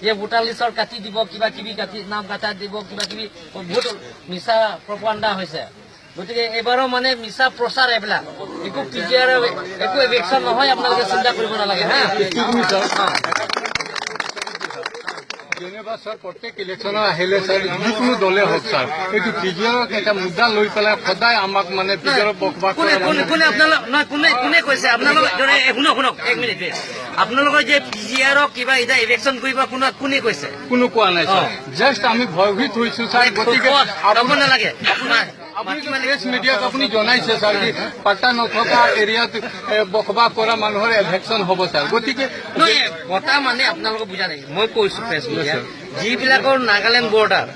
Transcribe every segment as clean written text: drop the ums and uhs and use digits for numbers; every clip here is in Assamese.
যে ভোটাৰ লিষ্টৰ কাটি দিব কিবা কিবি কাটি নাম কাটা দিব কিবা কিবি বহুত মিছা প্ৰপাগাণ্ডা হৈছে গতিকে এবাৰো মানে মিছা প্ৰচাৰ এইবিলাক একো পিজিআৰ একো এভেকশ্যন নহয় আপোনালোকে চিন্তা কৰিব নালাগে হা যেনিবা স্যার প্রত্যেক ইলেকশন আহিলে স্যার যিকোনো দলে হোক স্যার এইটো পিজিআরক এটা মুদ্দা লৈ পেলাই সদায় আমাক মানে পিজিআরক বকবাক কোনে আপোনালোক নহয় কোনে কৈছে আপোনালোক শুনক এক মিনিট আপোনালোকৰ যে পিজিআৰক কিবা এতিয়া ইলেকশ্যন কৰিব কোনে কৈছে কোনো কোৱা নাই স্যাৰ জাস্ট আমি ভয়ভীত হৈছো স্যাৰ গতিকে ক'ব নালাগে প্ৰেছ মিডিয়াক আপুনি জনাইছে স্যাৰ কি পাট্টা নথকা এৰিয়াত বকবাক কৰা মানুহৰ এভেকশ্যন হ'ব স্যাৰ গতিকে কথা মানে আপোনালোকে বুজা নাই মই কৈছো প্ৰেছ মিডিয়া যিবিলাকৰ Nagaland border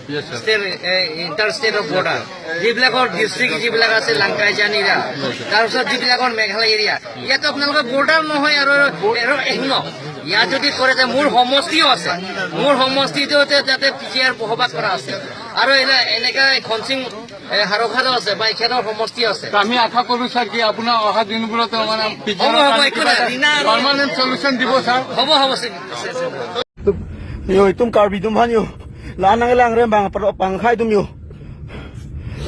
inter state of border যিবিলাকৰ ডিষ্ট্ৰিক্ট যিবিলাক আছে লাংকাইজান এৰিয়া তাৰপিছত যিবিলাকৰ মেঘালয় এৰিয়া ইয়াতো আপোনালোকৰ বৰ্ডাৰ নহয় আৰু ইয়াত যদি কৰে যে মোৰ সমষ্টিও আছে মোৰ সমষ্টিটো তাতে পিজিআৰ বসবাস কৰা আছে আৰু এনেকা খনচিং হাৰখাদো আছে বা এখেতৰ সমষ্টি আছে আমি আশা কৰো স্যাৰ কি আপোনাৰ অহা দিনবোৰত মানে পাৰ্মানেণ্ট সলিউশন দিব স্যার হ'ব yo itum karbi tum han yo la nang lang rem bang khai tum yo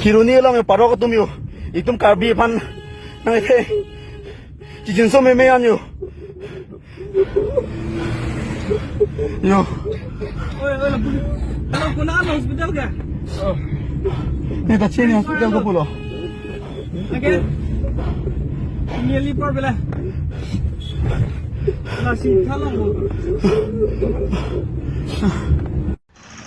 kiruni long yo parok tum yo itum karbi phan nang the ji jin so me an yo kuna hospital ka ne ta cheni hospital ko pulo again nearly por bela la sin thalong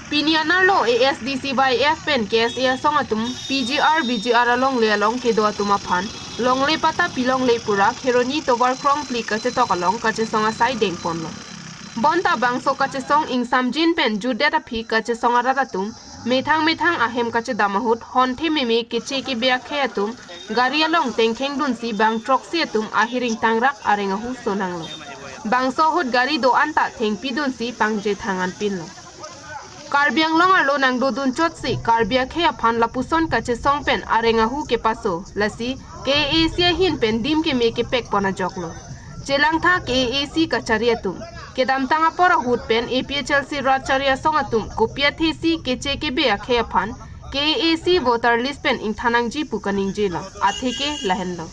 Pinianar lo ASDC by FPN KSA song atum PGR BGR along le along ke do atum aphan long le pata pilong le pura kheroni tobar krong pli kache tok along kache songa sai deng pon lo bonta bangso kache song ing samjin pen judeta phi kache songa ratatum methang ahem kache damahut honthi meme keche ke bea khe atum gari along tengkheng dun si bang troxi atum ahiring tangrak arenga hu sonang lo bangso hut gari do anta thengpi dun si pangje thangan pin lo Karbiang longar lo nang dodun chotsi karbia khea phan lapuson kache songpen arenga hu ke paso lasi ke asia hin pen dim ke me ke pek pona joklo chelang tha ke ac kachariatum kedam tanga pora hut pen APHLC racharia songatum kopia thesi keche ke be khea phan ke ac voter list pen ing thanang ji pukaning jela atheke lahenlo